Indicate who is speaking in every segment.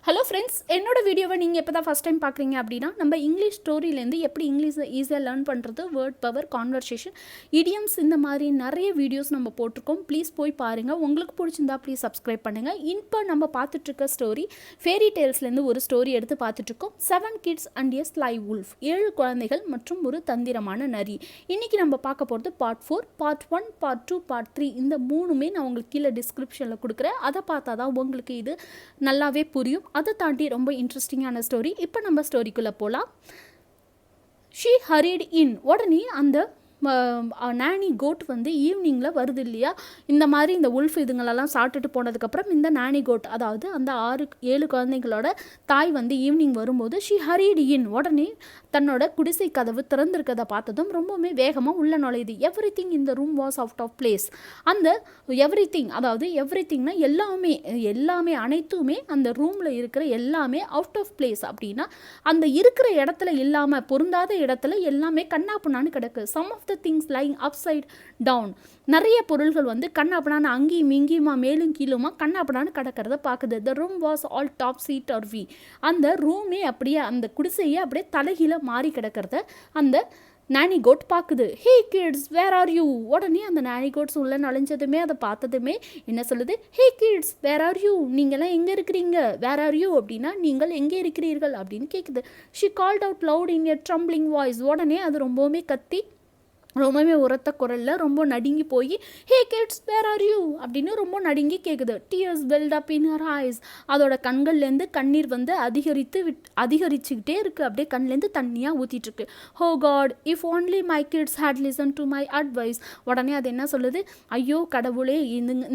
Speaker 1: Hello friends, என்னோட வீடியோவை நீங்கள் இப்போ தான் ஃபஸ்ட் டைம் பார்க்குறீங்க அப்படின்னா, நம்ம இங்கிலீஷ் ஸ்டோரியிலேருந்து எப்படி இங்கிலீஷை ஈஸியாக லேர்ன் பண்ணுறது, வேர்ட் பவர், கான்வர்சேஷன், இடியம்ஸ் இந்த மாதிரி நிறைய வீடியோஸ் நம்ம போட்டிருக்கோம். ப்ளீஸ் போய் பாருங்கள். உங்களுக்கு பிடிச்சிருந்தா ப்ளீஸ் சப்ஸ்கிரைப் பண்ணுங்கள். இப்போ நம்ம பார்த்துட்ருக்க ஸ்டோரி ஃபேரி டேல்ஸ்லேருந்து ஒரு ஸ்டோரி எடுத்து பார்த்துட்ருக்கோம். 7 கிட்ஸ் அண்ட் எ ஸ்லை வுல்ஃப், 7 குழந்தைகள் மற்றும் ஒரு தந்திரமான நரி. இன்றைக்கி நம்ம பார்க்க போகிறது பார்ட் 4, பார்ட் 1, பார்ட் 2, பார்ட் 3. இந்த மூணுமே நான் உங்களுக்கு கீழே டிஸ்கிரிப்ஷனில் கொடுக்குறேன். அதை பார்த்தா தான் உங்களுக்கு இது நல்லாவே புரியும். அதை தாண்டி ரொம்ப இன்ட்ரெஸ்டிங்கான ஸ்டோரி. இப்போ நம்ம ஸ்டோரிக்குள்ளே போகலாம். ஷீ ஹரிட் இன். உடனே அந்த நானி கோட் வந்து ஈவினிங்கில் வருது இல்லையா, இந்த மாதிரி இந்த உல்ஃப் இதுங்களெல்லாம் சாப்பிட்டுட்டு போனதுக்கப்புறம் இந்த நானி கோட், அதாவது அந்த 6-7 குழந்தைங்களோட தாய் வந்து ஈவினிங் வரும்போது ஷீ ஹரிட் இன். உடனே தன்னோட குடிசை கதவு திறந்திருக்கதை பார்த்ததும் ரொம்பவுமே வேகமாக உள்ள நுழையுது. எவ்ரி திங் இந்த room was out of place. அந்த எவ்ரி திங், அதாவது எவ்ரி திங்னா எல்லாமே அனைத்துமே அந்த ரூமில் இருக்கிற எல்லாமே அவுட் ஆஃப் பிளேஸ். அப்படின்னா அந்த இருக்கிற இடத்துல இல்லாமல், பொருந்தாத இடத்துல எல்லாமே கண்ணாப்புண்ணான்னு கிடக்கு. Some of the things lying upside down. நிறைய பொருள்கள் வந்து கண்ணாப்புண்ணான்னு அங்கேயும் இங்கேயுமா மேலும் கீழுமா கண்ணாப்புண்ணான்னு கிடக்கிறத பார்க்குது. The room was all topsy turvy. அந்த ரூமே அப்படியே, அந்த குடிசையே அப்படியே தலைகீழ மாறி கிடக்கிறத அந்த நானி கோட் பார்க்குது. ஹே கிட்ஸ், வேர் ஆர் யூ. உடனே அந்த நானி கோட்ஸ் உள்ள நுழைஞ்சதுமே அதை பார்த்ததுமே என்ன சொல்லுது? ஹே கிட்ஸ், வேர் ஆர் யூ. நீங்கள்லாம் எங்கே இருக்கிறீங்க? வேர் ஆர் யூ அப்படின்னா நீங்கள் எங்கே இருக்கிறீர்கள் அப்படின்னு கேட்குது. She called out loud in a trembling voice. உடனே அது ரொம்பவுமே கத்தி, ரொம்பவே உரத்த குரலில் ரொம்ப நடுங்கி போய் hey kids, where are you அப்படின்னு ரொம்ப நடுங்கி கேட்குது. Tears welled up in her eyes. அதோட கண்கள்லேருந்து கண்ணீர் வந்து அதிகரிச்சுக்கிட்டே இருக்குது. அப்படியே கண்லேருந்து தண்ணியாக ஊற்றிட்டுருக்கு. Oh God, if only my kids had listen to my advice. உடனே அது என்ன சொல்லுது? ஐயோ கடவுளே,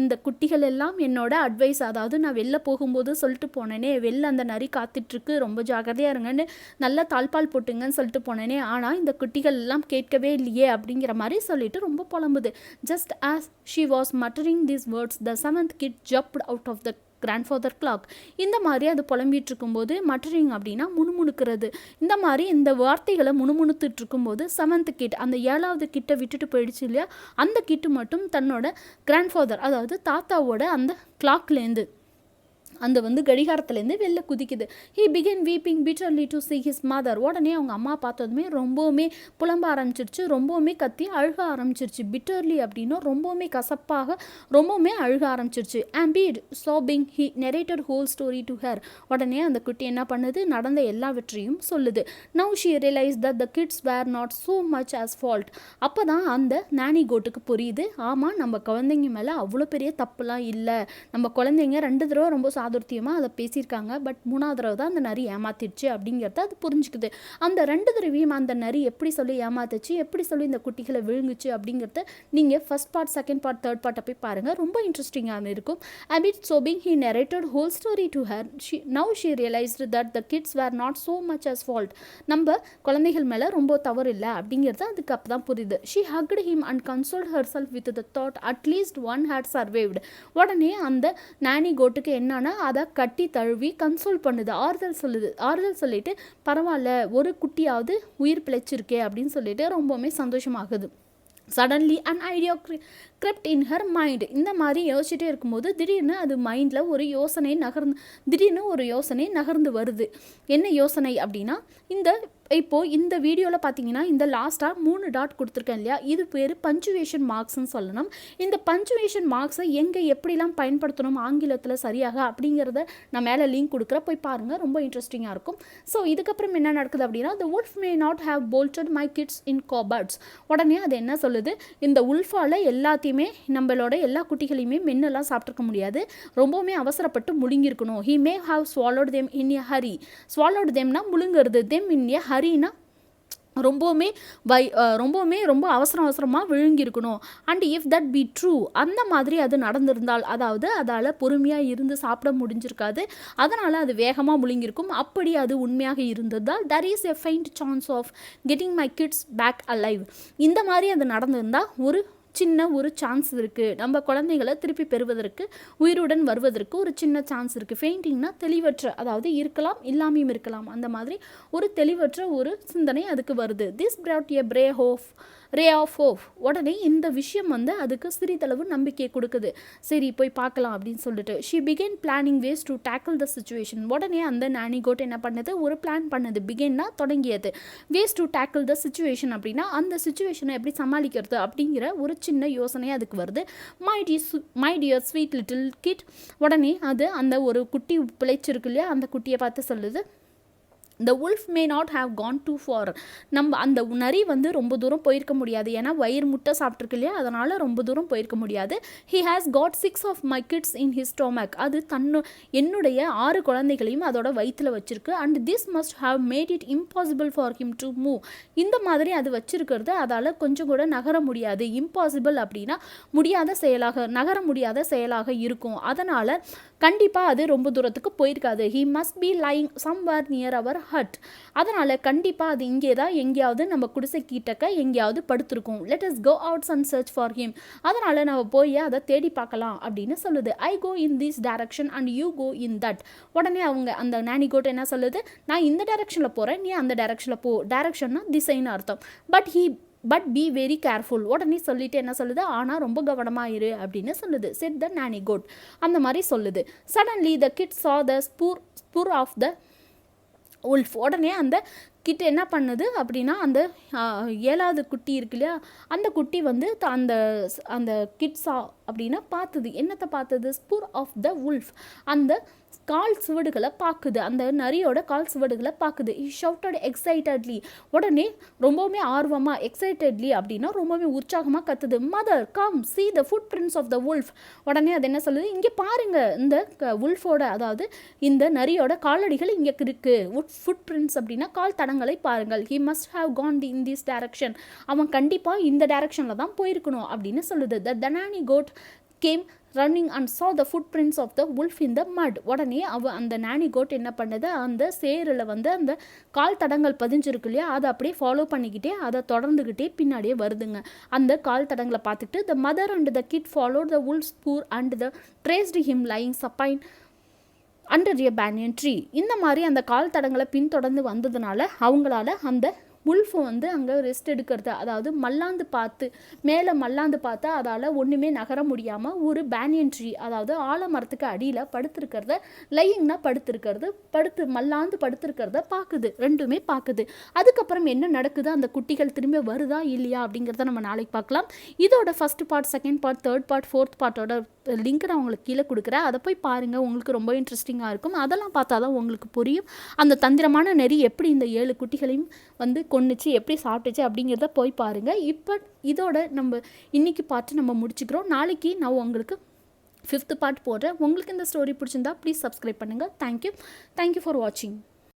Speaker 1: இந்த குட்டிகள் எல்லாம் என்னோட அட்வைஸ், அதாவது நான் வெளில போகும்போது சொல்லிட்டு போனேனே, வெளில அந்த நரி காத்துட்ருக்கு, ரொம்ப ஜாகிரதையாக இருங்கன்னு நல்லா தாழ்பால் போட்டுங்கன்னு சொல்லிட்டு போனேனே, ஆனால் இந்த குட்டிகள் எல்லாம் கேட்கவே இல்லையே அப்படிங்கிற மாதிரி சொல்லிட்டு ரொம்ப புலம்புது. Just as she was muttering these words the 7th kid jumped out of the grandfather clock. இந்த மாதிரி அது புலம்பிட்டு இருக்கும்போது, மட்டரிங் அப்படின்னா முணுமுணுக்கிறது, இந்த மாதிரி இந்த வார்த்தைகளை முணுமுணுத்துட்டு இருக்கும்போது 7th கிட், அந்த 7வது கிட்ட விட்டுட்டு போயிடுச்சு இல்லையா, அந்த கிட்டு மட்டும் தன்னோட கிராண்ட்ஃபாதர், அதாவது தாத்தாவோட அந்த கிளாக்லேருந்து, அந்த வந்து கடிகாரத்துலேருந்து வெளில குதிக்குது. He began weeping bitterly to see his mother. உடனே அவங்க அம்மா பார்த்ததுமே ரொம்பவுமே புலம்ப ஆரம்பிச்சிருச்சு, ரொம்பவுமே கத்தி அழுக ஆரம்பிச்சிருச்சு. பிட்டர்லி அப்படின்னா ரொம்பவுமே கசப்பாக, ரொம்பவுமே அழுக ஆரம்பிச்சிருச்சு. ambid sobbing he narrated whole story to her. உடனே அந்த குட்டி என்ன பண்ணுது? நடந்த எல்லாவற்றையும் சொல்லுது. now she realized that the kids were not so much as fault. அப்போ தான் அந்த நானி கோட்டுக்கு புரியுது, ஆமாம் நம்ம குழந்தைங்க மேலே அவ்வளோ பெரிய தப்புலாம் இல்லை, நம்ம குழந்தைங்க 2 தடவை ரொம்ப சாதுர்த்தியமாக அதை பேசியிருக்காங்க, பட் 3வது தடவை தான் அந்த நரி ஏமாத்திடுச்சு அப்படிங்கிறத அது புரிஞ்சுக்குது. அந்த 2 தடவையும் அந்த நரி எப்படி சொல்லி ஏமாத்துச்சு, எப்படி சொல்லி இந்த குட்டிகளை விழுங்குச்சு அப்படிங்கிறத நீங்கள் first part, second part, third பார்ட்டை போய் பாருங்கள், ரொம்ப இன்ட்ரெஸ்டிங்காக இருக்கும். amid sobbing he narrated whole story to her. Now she realized that the kids were not so much as fault. நம்ம குழந்தைகள் மேலே ரொம்ப தவறு இல்லை அப்படிங்கிறது அதுக்கு அப்போ தான் புரியுது. she hugged him and consoled herself with the thought at least one had survived. உடனே அந்த நானி கோட்டுக்கு என்னன்னா அதை கட்டி தழுவி கன்சோல் பண்ணுது, ஆறுதல் சொல்லிட்டு பரவாயில்ல, ஒரு குட்டியாவது உயிர் பிழைச்சிருக்கே அப்படின்னு சொல்லிட்டு ரொம்பவுமே சந்தோஷமாகுது. Suddenly an idea crept in her mind. இந்த மாதிரி யோசிச்சுட்டே இருக்கும்போது திடீர்னு அது மைண்டில் ஒரு யோசனை நகர்ந்து வருது. என்ன யோசனை அப்படின்னா, இந்த வீடியோவில் பார்த்தீங்கன்னா இந்த லாஸ்ட்டாக 3 டாட் கொடுத்துருக்கேன் இல்லையா, இது பேர் பஞ்சுவேஷன் மார்க்ஸ்ன்னு சொல்லணும். இந்த பஞ்சுவேஷன் மார்க்ஸை எங்கே எப்படிலாம் பயன்படுத்தணும் ஆங்கிலத்தில் சரியாக அப்படிங்கிறத நான் மேலே லிங்க் கொடுக்குறேன், போய் பாருங்கள், ரொம்ப இன்ட்ரெஸ்டிங்காக இருக்கும். ஸோ இதுக்கப்புறம் என்ன நடக்குது அப்படின்னா, the wolf may not have bolted my kids in cupboards. உடனே அது என்ன சொல்லுது? இந்த உல்ஃபால் எல்லாத்தையுமே, நம்மளோட எல்லா குட்டிகளையுமே மென்னெல்லாம் சாப்பிட்ருக்க முடியாது, ரொம்பவுமே அவசரப்பட்டு முழுங்கிருக்கணும். he may have swallowed them in a hurry. swallowed themனா முழுங்கிறது, them in a hurryனா ரொம்பவுமே ரொம்ப அவசரமாக விழுங்கியிருக்கணும். And if that be true, அந்த மாதிரி அது நடந்திருந்தால், அதாவது அதால் பொறுமையாக இருந்து சாப்பிட முடிஞ்சிருக்காது, அதனால் அது வேகமாக முழுங்கியிருக்கும். அப்படி அது உண்மையாக இருந்ததால் there is a faint chance of getting my kids back alive. இந்த மாதிரி அது நடந்திருந்தால் ஒரு சான்ஸ் இருக்குது, நம்ம குழந்தைகளை திருப்பி பெறுவதற்கு, உயிருடன் வருவதற்கு ஒரு சின்ன சான்ஸ் இருக்குது. ஃபெயிண்டிங்னா தெளிவற்ற, அதாவது இருக்கலாம் இல்லாமையும் இருக்கலாம், அந்த மாதிரி ஒரு தெளிவற்ற ஒரு சிந்தனை அதுக்கு வருது. This brought a ray of hope. உடனே இந்த விஷயம் வந்து அதுக்கு சிறிதளவு நம்பிக்கையை கொடுக்குது. சரி போய் பார்க்கலாம் அப்படின்னு சொல்லிட்டு she began planning ways to tackle the situation. உடனே அந்த நானி கோட் என்ன பண்ணுது, ஒரு பிளான் பண்ணுது. பிகேன்னா தொடங்கியது, ways to tackle the situation அப்படின்னா அந்த சுச்சுவேஷனை எப்படி சமாளிக்கிறது அப்படிங்கிற ஒரு சின்ன யோசனை அதுக்கு வருது. My dear sweet little kid. உடனே அது அந்த ஒரு குட்டி பிழைச்சிருக்கு இல்லையா, அந்த குட்டியை பார்த்து சொல்லுது, the wolf may not have gone too far. நம்ம அந்த நரி வந்து ரொம்ப தூரம் போயிருக்க முடியாது, ஏன்னா வயிறு முட்டை சாப்பிட்ருக்கு இல்லையா, அதனால் ரொம்ப தூரம் போயிருக்க முடியாது. he has got 6 of my kids in his stomach. அது என்னுடைய 6 குழந்தைகளையும் அதோட வயிற்றில் வச்சிருக்கு. and this must have made it impossible for him to move. இந்த மாதிரி அது வச்சிருக்கிறது அதால் கொஞ்சம் கூட நகர முடியாது. impossible அப்படின்னா முடியாத செயலாக, நகர முடியாத செயலாக இருக்கும். அதனால் கண்டிப்பாக அது ரொம்ப தூரத்துக்கு போயிருக்காது. he must be lying somewhere near our hut. அதனால் கண்டிப்பாக அது இங்கே தான் எங்கேயாவது நம்ம குடிசை கிட்டக்க எங்கேயாவது படுத்திருக்கும். let us go out and search for him. அதனால் நம்ம போய் அதை தேடி பார்க்கலாம் அப்படின்னு சொல்லுது. I go in this direction and you go in that. உடனே அவங்க அந்த நானி கோட் என்ன சொல்லுது, நான் இந்த டைரக்ஷனில் போகிறேன், நீ அந்த டைரக்ஷனில் போ. டைரக்ஷன்னா திசைன்னு அர்த்தம். But be very careful. உடனே சொல்லிட்டு என்ன சொல்லுது, ஆனால் ரொம்ப கவனமாக இரு அப்படின்னு சொல்லுது. செட் த நானி கோட். அந்த மாதிரி சொல்லுது. சடன்லி த கிட் சா த ஸ்பூர் ஆஃப் த உல்ஃப். உடனே அந்த கிட்ட என்ன பண்ணுது அப்படின்னா, அந்த 7வது குட்டி இருக்கு இல்லையா, அந்த குட்டி வந்து அந்த அந்த கிட்ஸா அப்படின்னா பார்த்துது. என்னத்தை பார்த்தது, ஸ்பூர் ஆஃப் த உல்ஃப், அந்த கால் சுவடுகளை பார்க்குது, அந்த நரியோட கால் சுவடுகளை பார்க்குது. he shouted excitedly. உடனே ரொம்பவுமே ஆர்வமாக, எக்ஸைட்டட்லி அப்படின்னா ரொம்பவே உற்சாகமாக கத்துது. Mother come see the footprints of the wolf. உடனே அது என்ன சொல்லுது, இங்கே பாருங்க இந்த உல்ஃபோட, அதாவது இந்த நரியோட காலடிகள் இங்கே இருக்கு. ஃபுட் பிரிண்ட்ஸ் அப்படின்னா கால் தடங்களை பாருங்கள். he must have gone in this direction. அவன் கண்டிப்பாக இந்த டைரக்ஷனில் தான் போயிருக்கணும் அப்படின்னு சொல்லுது. the nanny goat came running and saw the footprints of the wolf in the mud. உடனே அந்த நானி கோட் என்ன பண்ணுது, அந்த சேரில் வந்து அந்த கால் தடங்கள் பதிஞ்சிருக்கு இல்லையா, அதை அப்படியே ஃபாலோ பண்ணிக்கிட்டே அதை தொடர்ந்துக்கிட்டே பின்னாடியே வருதுங்க. அந்த கால் தடங்களை பார்த்துட்டு the mother and the kid followed the wolf's spoor and the traced him lying supine under a banyan tree. இந்த மாதிரி அந்த கால் தடங்களை பின்தொடர்ந்து வந்ததுனால அவங்களால அந்த உல்ஃபு வந்து அங்கே ரெஸ்ட் எடுக்கிறது, அதாவது மல்லாந்து பார்த்து, மேலே மல்லாந்து பார்த்தா அதால் ஒன்றுமே நகர முடியாமல் ஒரு பேனியன் ட்ரீ, அதாவது ஆலமரத்துக்கு அடியில் படுத்திருக்கிறத, லையிங்னா படுத்து மல்லாந்து படுத்திருக்கிறத பார்க்குது. ரெண்டுமே பார்க்குது. அதுக்கப்புறம் என்ன நடக்குது, அந்த குட்டிகள் திரும்ப வருதா இல்லையா அப்படிங்கிறத நம்ம நாளைக்கு பார்க்கலாம். இதோட first part, second part, third part, fourth பார்ட்டோட லிங்க் நான் உங்களுக்கு கீழே கொடுக்குறேன். அதை போய் பாருங்கள், உங்களுக்கு ரொம்ப இன்ட்ரெஸ்டிங்காக இருக்கும். அதெல்லாம் பார்த்தா தான் உங்களுக்கு புரியும் அந்த தந்திரமான நெறி எப்படி இந்த 7 குட்டிகளையும் வந்து கொன்னுச்சு, எப்படி சாப்பிட்டுச்சு அப்படிங்கிறத போய் பாருங்கள். இப்போ இதோட நம்ம இன்றைக்கி பார்த்து நம்ம முடிச்சுக்கிறோம். நாளைக்கு நான் உங்களுக்கு 5th பார்ட் போடுறேன். உங்களுக்கு இந்த ஸ்டோரி பிடிச்சிருந்தா ப்ளீஸ் சப்ஸ்கிரைப் பண்ணுங்கள். தேங்க்யூ ஃபார் வாட்சிங்.